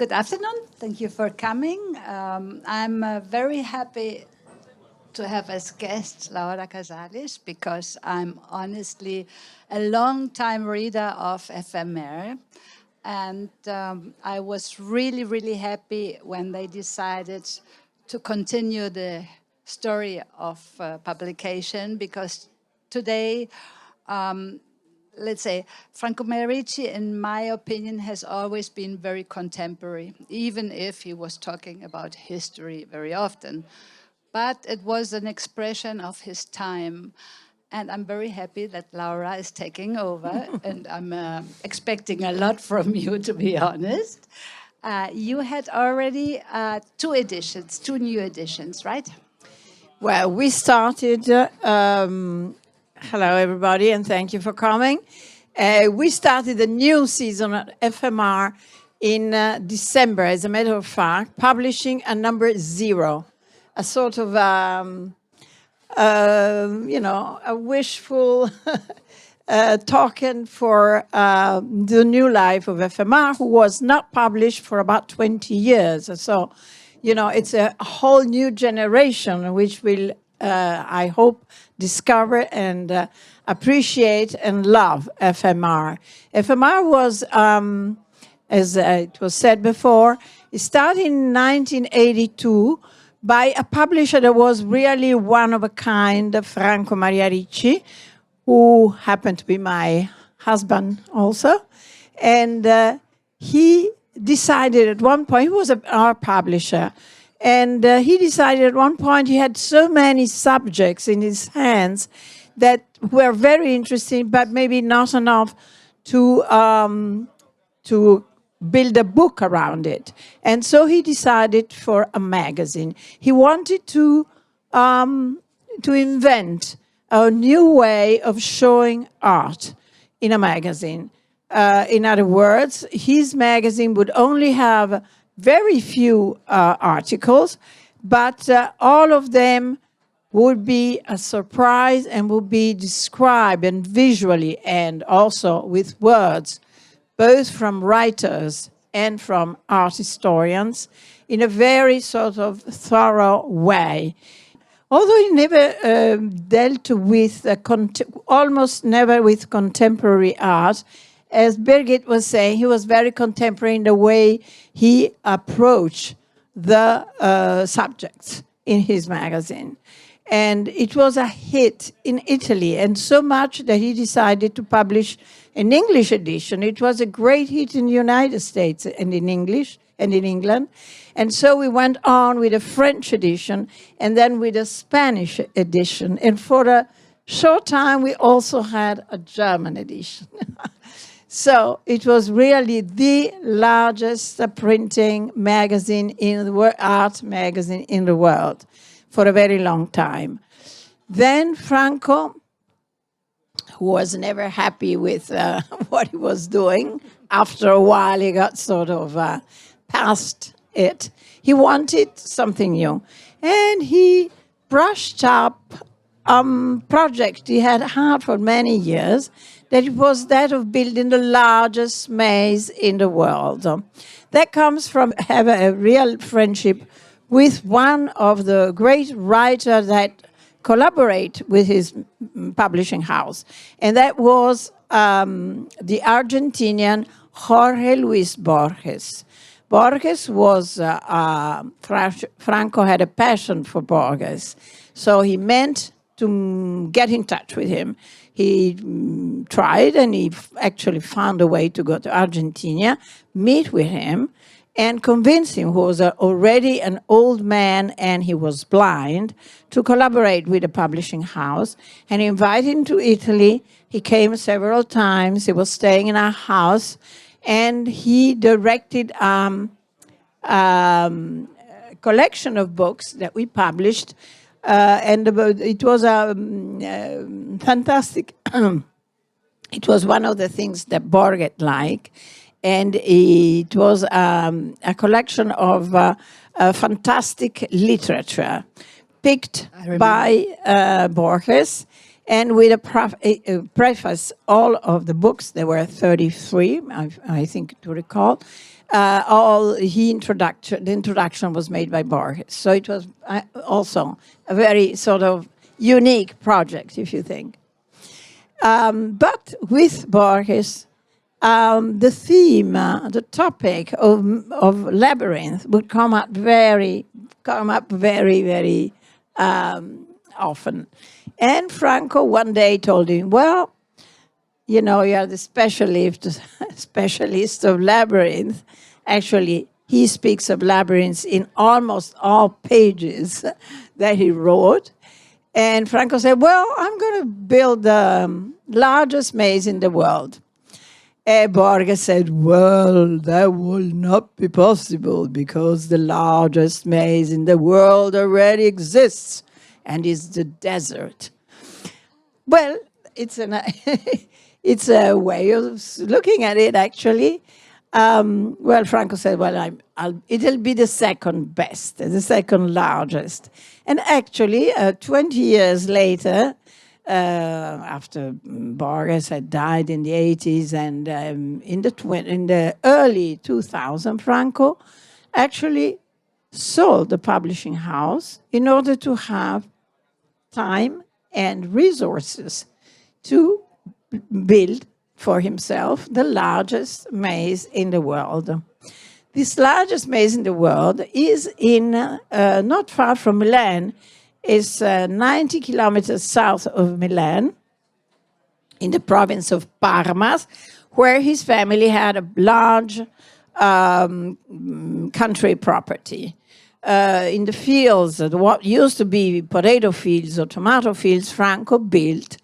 good afternoon. Thank you for coming. I'm very happy to have as guest Laura Casalis because I'm honestly a long-time reader of FMR. And I was really, really happy when they decided to continue the story of publication because today let's say, Franco Ricci, in my opinion, has always been very contemporary, even if he was talking about history very often. But it was an expression of his time. And I'm very happy that Laura is taking over, and I'm expecting a lot from you, to be honest. You had already two new editions, right? Well, we started, hello everybody, and thank you for coming. We started a new season at FMR in December, as a matter of fact, publishing a number 0, a sort of, a wishful token for the new life of FMR, who was not published for about 20 years. So, it's a whole new generation which will, I hope, discover and appreciate and love FMR. FMR was, as it was said before, it started in 1982 by a publisher that was really one of a kind, Franco Maria Ricci, who happened to be my husband also. And he decided at one point, he was our publisher, and he decided at one point he had so many subjects in his hands that were very interesting, but maybe not enough to build a book around it. And so he decided for a magazine. He wanted to invent a new way of showing art in a magazine. In other words, his magazine would only have very few articles, but all of them would be a surprise and would be described and visually and also with words, both from writers and from art historians, in a very sort of thorough way. Although he never dealt with, almost never with contemporary art, as Birgit was saying, he was very contemporary in the way he approached the subjects in his magazine. And it was a hit in Italy, and so much that he decided to publish an English edition. It was a great hit in the United States and in English and in England. And so we went on with a French edition and then with a Spanish edition. And for a short time, we also had a German edition. So it was really the largest printing magazine in the world, art magazine in the world for a very long time. Then Franco, who was never happy with what he was doing, after a while he got sort of past it. He wanted something new. And he brushed up a project he had had for many years, that it was that of building the largest maze in the world. That comes from having a real friendship with one of the great writers that collaborate with his publishing house. And that was the Argentinian Jorge Luis Borges. Borges was, Franco had a passion for Borges, so he meant to get in touch with him. He tried, and he actually found a way to go to Argentina, meet with him, and convince him, who was already an old man and he was blind, to collaborate with the publishing house, and invite him to Italy. He came several times. He was staying in our house, and he directed a collection of books that we published. And it was fantastic. It was one of the things that Borges liked. And it was a collection of fantastic literature picked by Borges. And with a preface, all of the books, there were 33, I think to recall, the introduction was made by Borges. So it was also a very sort of unique project, if you think. But with Borges, the theme, the topic of labyrinth would come up very, very often. And Franco one day told him, well, you know, you are the specialist of labyrinth. Actually, he speaks of labyrinths in almost all pages that he wrote. And Franco said, well, I'm going to build the largest maze in the world. And Borges said, well, that will not be possible because the largest maze in the world already exists and is the desert. Well, it's it's a way of looking at it, actually. Well, Franco said, well, it'll be the second best, the second largest. And actually, 20 years later, after Borges had died in the 80s and in the early 2000s, Franco actually sold the publishing house in order to have time and resources to build for himself the largest maze in the world. This largest maze in the world is in not far from Milan. It's 90 kilometers south of Milan, in the province of Parma, where his family had a large country property. In the fields, what used to be potato fields or tomato fields, Franco built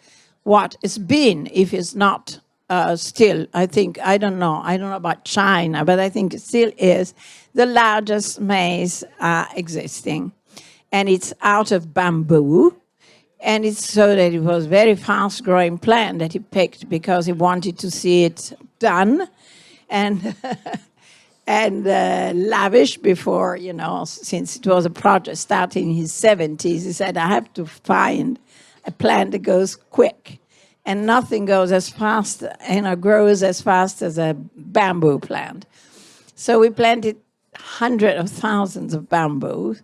what it's been, if it's not still, I don't know about China, but I think it still is the largest maze existing. And it's out of bamboo. And it's so that it was very fast-growing plant that he picked because he wanted to see it done and and lavish before, you know, since it was a project starting in his 70s. He said, I have to find a plant that goes quick. And nothing goes as fast, grows as fast as a bamboo plant. So we planted hundreds of thousands of bamboos.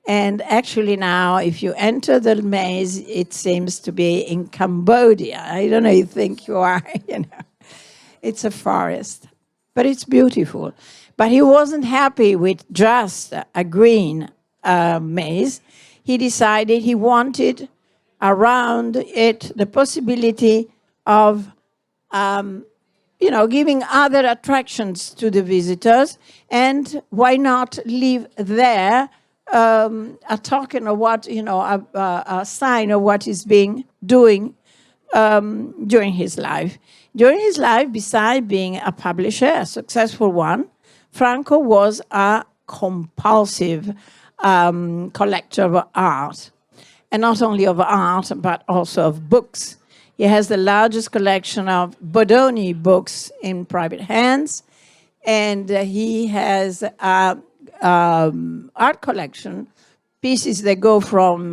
And actually now, if you enter the maze, it seems to be in Cambodia. I don't know, you think you are, you know. It's a forest, but it's beautiful. But he wasn't happy with just a green maze. He decided he wanted around it the possibility of, giving other attractions to the visitors. And why not live there a token of what, a sign of what he's been doing during his life. During his life, besides being a publisher, a successful one, Franco was a compulsive collector of art. And not only of art, but also of books. He has the largest collection of Bodoni books in private hands. And he has art collection, pieces that go from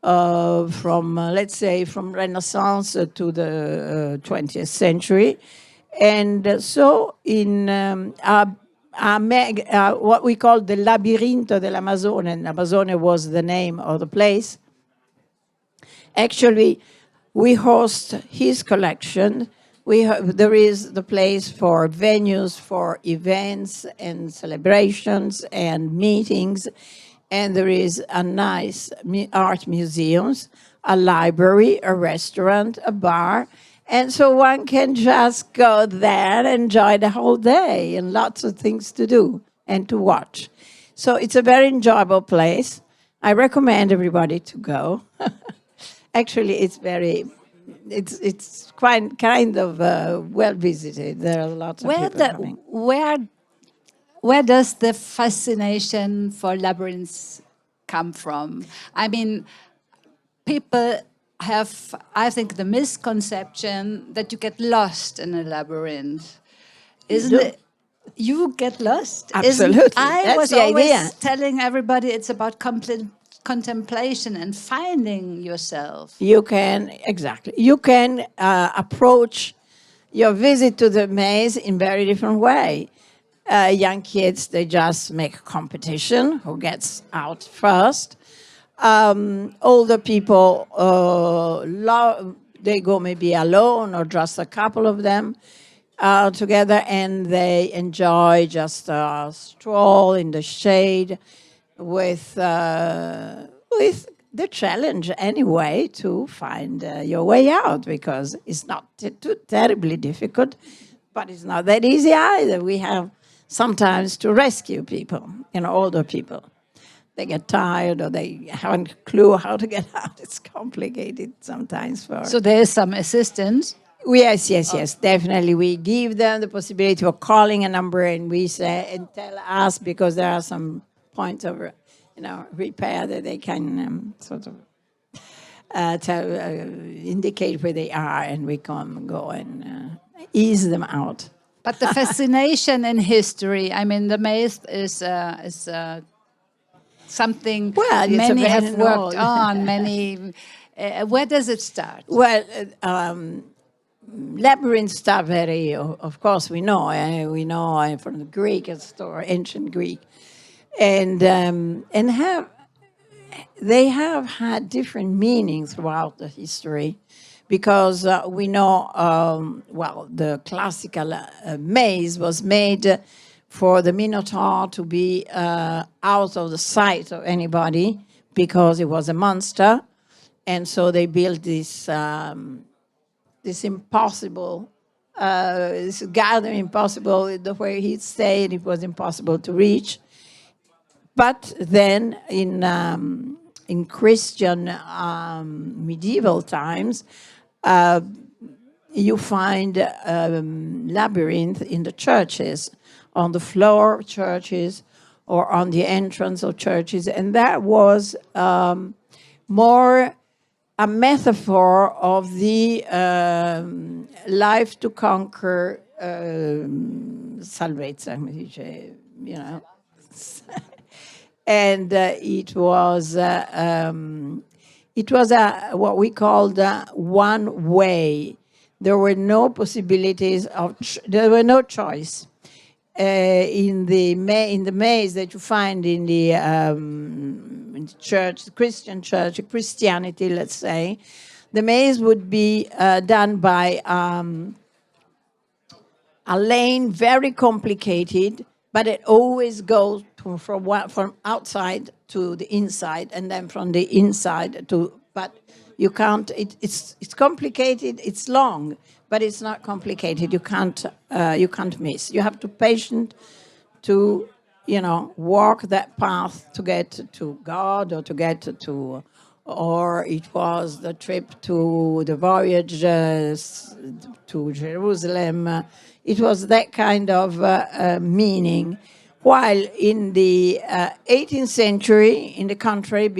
let's say, from Renaissance to the 20th century. And so in what we call the labyrinth dell'Amazone, and Amazone was the name of the place. Actually, we host his collection. There is the place for venues, for events and celebrations and meetings. And there is a nice art museums, a library, a restaurant, a bar. And so one can just go there and enjoy the whole day and lots of things to do and to watch. So it's a very enjoyable place. I recommend everybody to go. Actually, it's quite kind of well visited. There are lots of people coming. Where does the fascination for labyrinths come from? I mean, people have, I think, the misconception that you get lost in a labyrinth. Isn't it? You get lost? Absolutely. I was always telling everybody it's about contemplation and finding yourself. You can, exactly. You can approach your visit to the maze in very different way. Young kids, they just make a competition who gets out first. Older people, they go maybe alone or just a couple of them together, and they enjoy just a stroll in the shade with the challenge anyway to find your way out, because it's not too terribly difficult, but it's not that easy either. We have sometimes to rescue people, older people. They get tired or they haven't a clue how to get out. It's complicated sometimes for... So there is some assistance? Yes, definitely. We give them the possibility of calling a number, and we say, and tell us, because there are some points of repair that they can sort of indicate where they are, and we can go and ease them out. But the fascination in history, I mean, the maze is something many have worked on. Where does it start? Well, labyrinths start of course, we know from the Greek or ancient Greek, and they have had different meanings throughout the history, because we know, the classical maze was made for the Minotaur to be out of the sight of anybody, because it was a monster, and so they built this impossible, this garden impossible, where he stayed, it was impossible to reach. But then in Christian medieval times, you find labyrinth in the churches, on the floor of churches or on the entrance of churches, and that was more a metaphor of the life to conquer salvezza, and it was what we called one way. There were no possibilities there were no choice. In the maze that you find in the church, the Christian church, Christianity, let's say, the maze would be done by a lane, very complicated, but it always goes from outside to the inside, and then from the inside to. But you can't. It's complicated. It's long, but it's not complicated. You can't miss. You have to patient to walk that path to get to God, or to get to, or it was the trip to the voyage to Jerusalem. It was that kind of meaning. While in the 18th century, in the country, it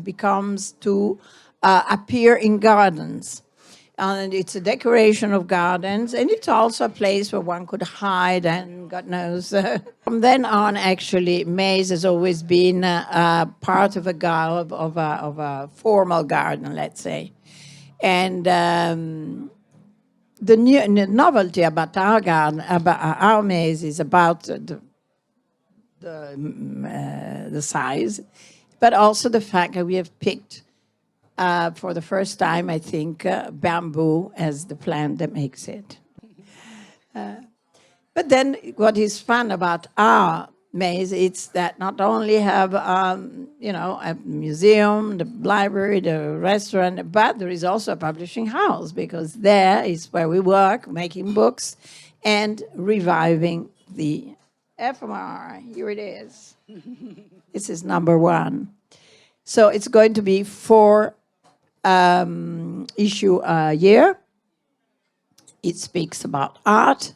becomes to appear in gardens. And it's a decoration of gardens, and it's also a place where one could hide, and God knows. From then on, actually, maze has always been part of a formal garden, let's say. And the novelty about our garden, about our maze, is about the size, but also the fact that we have picked, for the first time, I think, bamboo as the plant that makes it. But then what is fun about our maze, it's that not only have, a museum, the library, the restaurant, but there is also a publishing house, because there is where we work, making books and reviving the FMR. Here it is. This is number 1. So it's going to be 4 issue a year. It speaks about art,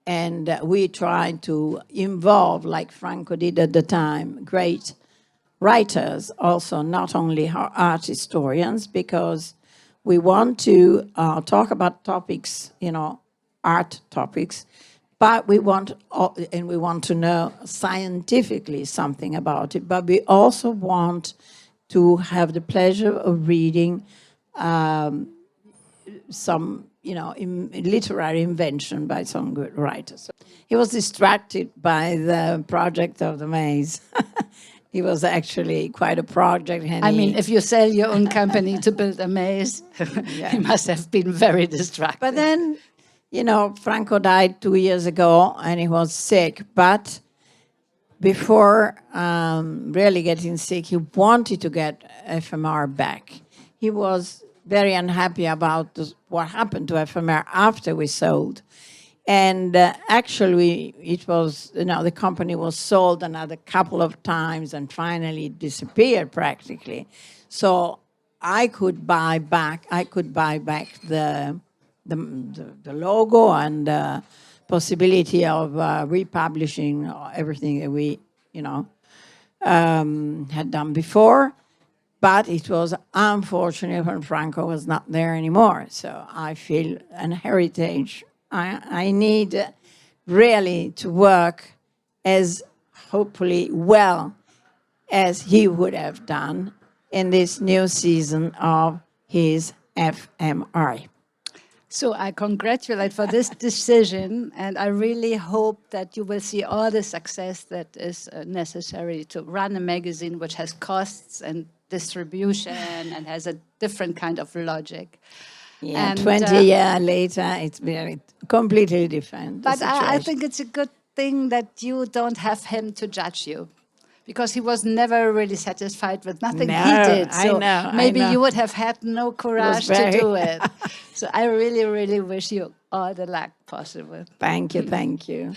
and we try to involve, like Franco did at the time, great writers, also not only art historians, because we want to talk about topics, art topics, but we want to know scientifically something about it, but we also want to have the pleasure of reading some, literary invention by some good writers. So he was distracted by the project of the maze. It was actually quite a project. And I mean, if you sell your own company to build a maze, you must have been very distracted. But then, Franco died 2 years ago and he was sick. But before really getting sick, he wanted to get FMR back. He was very unhappy about what happened to FMR after we sold. And actually, it was, the company was sold another couple of times and finally disappeared practically. So I could buy back the logo and the possibility of republishing everything that we, had done before. But it was unfortunate when Franco was not there anymore. So I feel an heritage. I need really to work as hopefully well as he would have done in this new season of his FMR. So I congratulate for this decision, and I really hope that you will see all the success that is necessary to run a magazine which has costs and distribution and has a different kind of logic. Yeah, and 20 years later, it's very completely different. But I think it's a good thing that you don't have him to judge you, because he was never really satisfied with nothing he did. So maybe you would have had no courage to do it. So I really, really wish you all the luck possible. Thank you, thank you.